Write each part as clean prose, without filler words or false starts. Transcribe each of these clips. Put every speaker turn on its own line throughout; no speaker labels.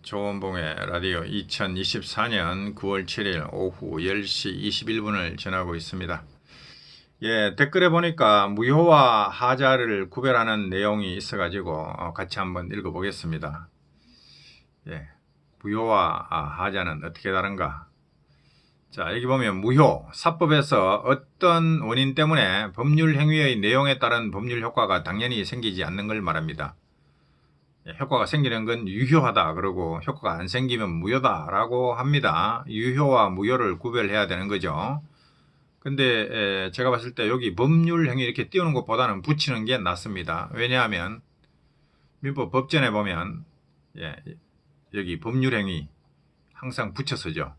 조원봉의 라디오 2024년 9월 7일 오후 10시 21분을 전하고 있습니다. 댓글에 보니까 무효와 하자를 구별하는 내용이 있어가지고 같이 한번 읽어보겠습니다. 무효와 하자는 어떻게 다른가? 자, 여기 보면 무효, 사법에서 어떤 원인 때문에 법률 행위의 내용에 따른 법률 효과가 당연히 생기지 않는 걸 말합니다. 효과가 생기는 건 유효하다 그러고 효과가 안 생기면 무효다 라고 합니다. 유효와 무효를 구별해야 되는 거죠. 근데 제가 봤을 때 여기 법률 행위 이렇게 띄우는 것보다는 붙이는 게 낫습니다. 왜냐하면 민법 법전에 보면 여기 법률 행위 항상 붙여서죠.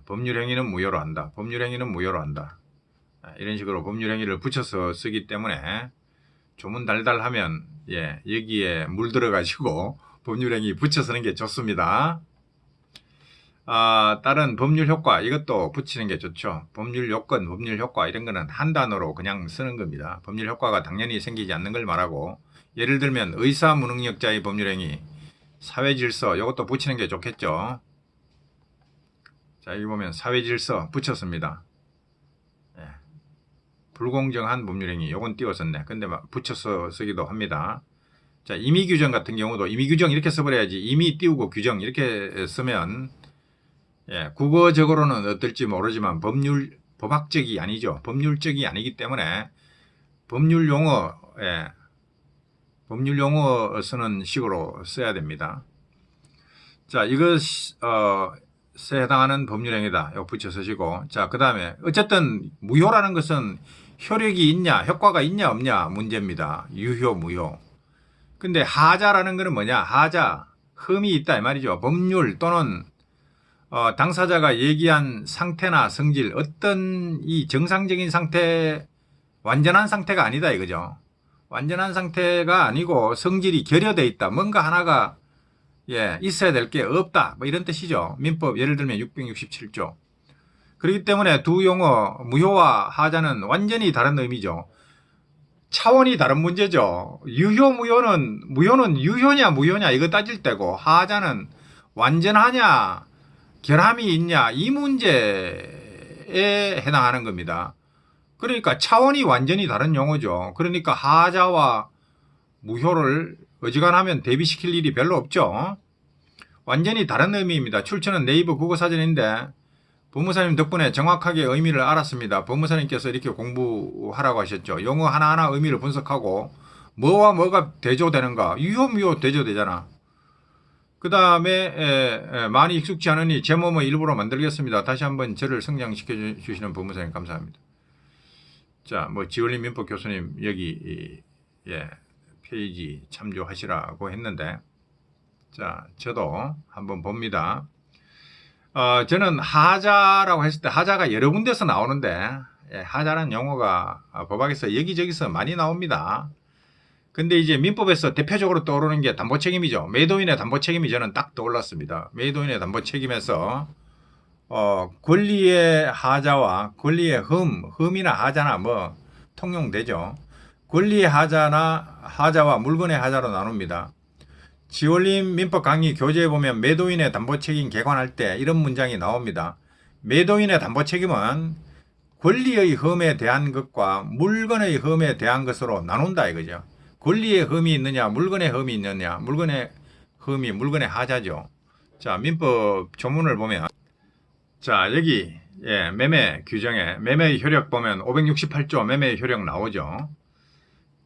법률 행위는 무효로 한다. 법률 행위는 무효로 한다. 이런 식으로 법률 행위를 붙여서 쓰기 때문에 조문 달달하면 여기에 물들어가지고 법률행위 붙여 쓰는 게 좋습니다. 다른 법률 효과 이것도 붙이는 게 좋죠. 법률 요건, 법률 효과 이런 거는 한 단어로 그냥 쓰는 겁니다. 법률 효과가 당연히 생기지 않는 걸 말하고, 예를 들면 의사 무능력자의 법률행위, 사회질서 이것도 붙이는 게 좋겠죠. 자, 여기 보면 사회질서 붙였습니다. 불공정한 법률행위 요건 띄웠었네. 근데 막 붙여서 쓰기도 합니다. 자, 임의규정 같은 경우도 임의규정 이렇게 써버려야지, 임의 띄우고 규정 이렇게 쓰면 국어적으로는 어떨지 모르지만 법학적이 아니죠. 법률적이 아니기 때문에 법률 용어 쓰는 식으로 써야 됩니다. 자, 이것에 해당하는 법률행위다. 이거 붙여 쓰시고, 자, 그 다음에 어쨌든 무효라는 것은 효력이 있냐 효과가 있냐 없냐 문제입니다. 유효 무효. 근데 하자라는 것은 뭐냐? 하자, 흠이 있다 이 말이죠. 법률 또는 당사자가 얘기한 상태나 성질, 어떤 이 정상적인 상태, 완전한 상태가 아니다 이거죠. 완전한 상태가 아니고 성질이 결여되어 있다. 뭔가 하나가 있어야 될 게 없다. 뭐 이런 뜻이죠. 민법 예를 들면 667조. 그렇기 때문에 두 용어 무효와 하자는 완전히 다른 의미죠. 차원이 다른 문제죠. 유효 무효는 유효냐 무효냐 이거 따질 때고, 하자는 완전하냐 결함이 있냐 이 문제에 해당하는 겁니다. 그러니까 차원이 완전히 다른 용어죠. 그러니까 하자와 무효를 어지간하면 대비시킬 일이 별로 없죠. 완전히 다른 의미입니다. 출처는 네이버 국어사전인데 법무사님 덕분에 정확하게 의미를 알았습니다. 법무사님께서 이렇게 공부하라고 하셨죠. 용어 하나하나 의미를 분석하고 뭐와 뭐가 대조되는가. 유효 무효 대조되잖아. 그 다음에 많이 익숙지 않으니 제 몸을 일부러 만들겠습니다. 다시 한번 저를 성장시켜 주시는 법무사님 감사합니다. 자, 뭐 지원림 민법 교수님 여기 페이지 참조하시라고 했는데, 자, 저도 한번 봅니다. 저는 하자라고 했을 때 하자가 여러 군데서 나오는데, 하자라는 용어가 법학에서 여기저기서 많이 나옵니다. 근데 이제 민법에서 대표적으로 떠오르는 게 담보책임이죠. 매도인의 담보책임이 저는 딱 떠올랐습니다. 매도인의 담보책임에서 권리의 하자와 권리의 흠이나 하자나 뭐 통용되죠. 권리의 하자와 물건의 하자로 나눕니다. 지올림 민법 강의 교재에 보면 매도인의 담보책임 개관할 때 이런 문장이 나옵니다. 매도인의 담보책임은 권리의 흠에 대한 것과 물건의 흠에 대한 것으로 나눈다 이거죠. 권리의 흠이 있느냐 물건의 흠이 있느냐, 물건의 흠이 물건의 하자죠. 자, 민법 조문을 보면, 자, 여기 매매 규정에 매매의 효력 보면 568조 매매의 효력 나오죠.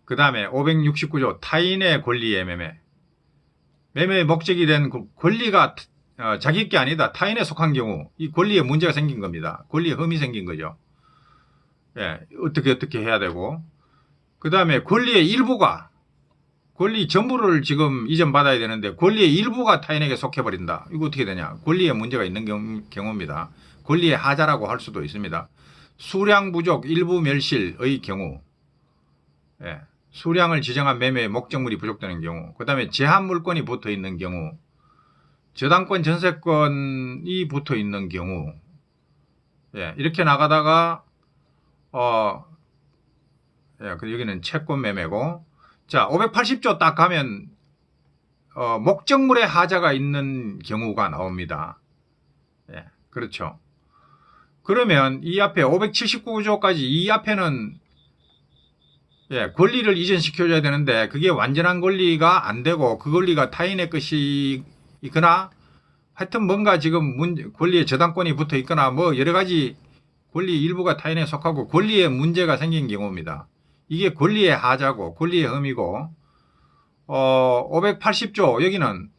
그 다음에 569조 타인의 권리의 매매의 목적이 된 권리가 자기 게 아니다 타인에 속한 경우 이 권리에 문제가 생긴 겁니다. 권리에 흠이 생긴 거죠. 어떻게 해야 되고, 그 다음에 권리의 일부가, 권리 전부를 지금 이전받아야 되는데 권리의 일부가 타인에게 속해버린다. 이거 어떻게 되냐? 권리에 문제가 있는 경우입니다. 권리의 하자라고 할 수도 있습니다. 수량 부족 일부 멸실의 경우, 수량을 지정한 매매의 목적물이 부족되는 경우, 그 다음에 제한 물건이 붙어 있는 경우, 저당권 전세권이 붙어 있는 경우, 이렇게 나가다가 여기는 채권 매매고, 자, 580조 딱 가면 목적물에 하자가 있는 경우가 나옵니다. 예, 그렇죠. 그러면 이 앞에 579조까지 이 앞에는 예, 권리를 이전시켜줘야 되는데 그게 완전한 권리가 안 되고 그 권리가 타인의 것이거나 하여튼 뭔가 지금 권리에 저당권이 붙어 있거나 뭐 여러 가지 권리 일부가 타인에 속하고 권리에 문제가 생긴 경우입니다. 이게 권리의 하자고 권리의 흠이고 580조 여기는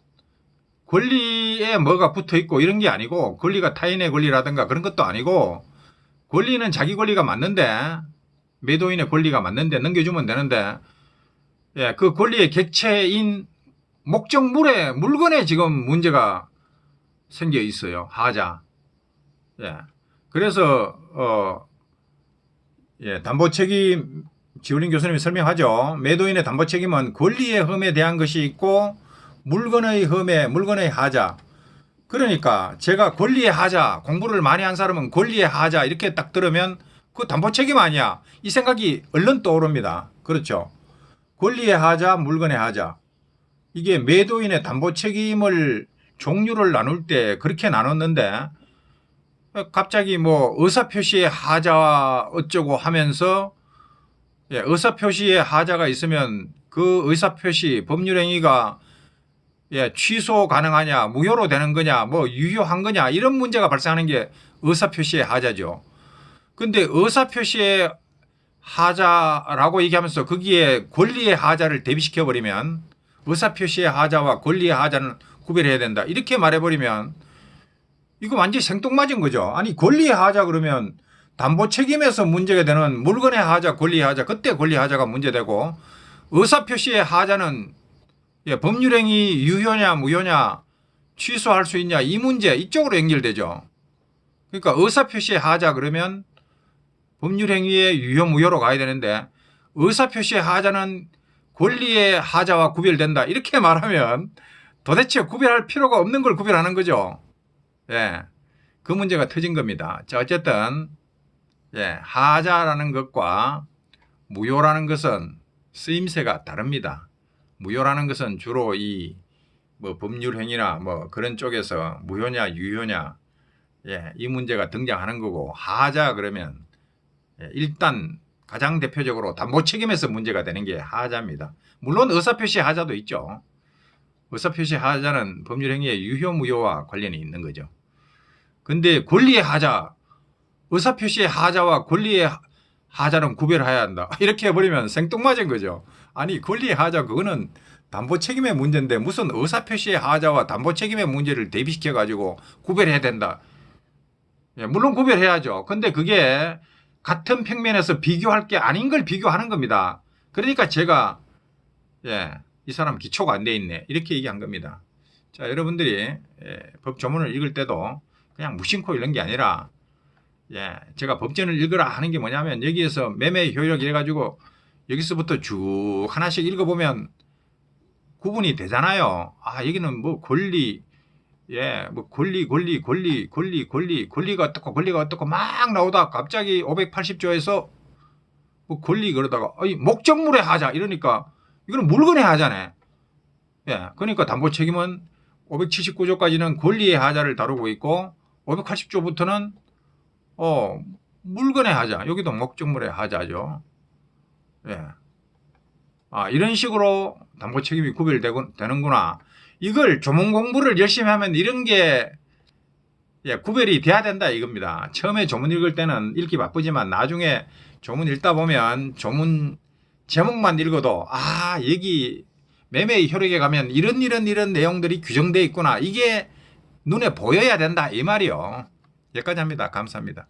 권리에 뭐가 붙어 있고 이런 게 아니고 권리가 타인의 권리라든가 그런 것도 아니고 권리는 자기 권리가 맞는데 매도인의 권리가 맞는데 넘겨주면 되는데 예, 그 권리의 객체인 목적물에 물건에 지금 문제가 생겨 있어요. 하자. 예. 그래서 예, 담보 책임 지울린 교수님이 설명하죠. 매도인의 담보 책임은 권리의 흠에 대한 것이 있고 물건의 흠에 물건의 하자. 그러니까 제가 권리의 하자, 공부를 많이 한 사람은 권리의 하자 이렇게 딱 들으면 그 담보 책임 아니야. 이 생각이 얼른 떠오릅니다. 그렇죠. 권리의 하자, 물건의 하자. 이게 매도인의 담보 책임을 종류를 나눌 때 그렇게 나눴는데 갑자기 뭐 의사표시의 하자와 어쩌고 하면서 예, 의사표시의 하자가 있으면 그 의사표시 법률행위가 예, 취소 가능하냐, 무효로 되는 거냐, 뭐 유효한 거냐 이런 문제가 발생하는 게 의사표시의 하자죠. 근데 의사표시의 하자라고 얘기하면서 거기에 권리의 하자를 대비시켜 버리면 의사표시의 하자와 권리의 하자는 구별해야 된다. 이렇게 말해버리면 이거 완전히 생뚱맞은 거죠. 아니 권리의 하자 그러면 담보 책임에서 문제가 되는 물건의 하자, 권리의 하자 그때 권리의 하자가 문제되고 의사표시의 하자는 예, 법률행위 유효냐 무효냐 취소할 수 있냐 이 문제 이쪽으로 연결되죠. 그러니까 의사표시의 하자 그러면 법률행위의 유효 무효로 가야 되는데 의사표시의 하자는 권리의 하자와 구별된다 이렇게 말하면 도대체 구별할 필요가 없는 걸 구별하는 거죠. 예, 그 문제가 터진 겁니다. 자, 어쨌든 예, 하자라는 것과 무효라는 것은 쓰임새가 다릅니다. 무효라는 것은 주로 이 뭐 법률행위나 뭐 그런 쪽에서 무효냐 유효냐 예, 이 문제가 등장하는 거고 하자 그러면 예, 일단 가장 대표적으로 담보 책임에서 문제가 되는 게 하자입니다. 물론 의사표시 하자도 있죠. 의사표시 하자는 법률행위의 유효 무효와 관련이 있는 거죠. 근데 권리의 하자, 의사표시의 하자와 권리의 하자는 구별해야 한다. 이렇게 해버리면 생뚱맞은 거죠. 아니 권리의 하자 그거는 담보 책임의 문제인데 무슨 의사표시의 하자와 담보 책임의 문제를 대비시켜 가지고 구별해야 된다. 예, 물론 구별해야죠. 근데 그게 같은 평면에서 비교할 게 아닌 걸 비교하는 겁니다. 그러니까 제가 예, 이 사람 기초가 안 돼 있네 이렇게 얘기한 겁니다. 자, 여러분들이 예, 법 조문을 읽을 때도 그냥 무심코 읽는 게 아니라 예, 제가 법전을 읽으라 하는 게 뭐냐면 여기에서 매매 효력 이래가지고 여기서부터 쭉 하나씩 읽어보면 구분이 되잖아요. 아, 여기는 뭐 권리, 예, 뭐 권리가 어떻고 막 나오다 갑자기 580조에서 뭐 권리 그러다가 목적물에 하자 이러니까 이거는 물건에 하자네. 예, 그러니까 담보 책임은 579조까지는 권리의 하자를 다루고 있고 580조부터는 물건의 하자, 여기도 목적물의 하자죠. 예. 아, 이런 식으로 담보 책임이 구별되는구나. 이걸 조문 공부를 열심히 하면 이런 게 예, 구별이 돼야 된다 이겁니다. 처음에 조문 읽을 때는 읽기 바쁘지만 나중에 조문 읽다 보면 조문 제목만 읽어도 아, 여기 매매의 효력에 가면 이런 내용들이 규정되어 있구나. 이게 눈에 보여야 된다 이 말이요. 여기까지 합니다. 감사합니다.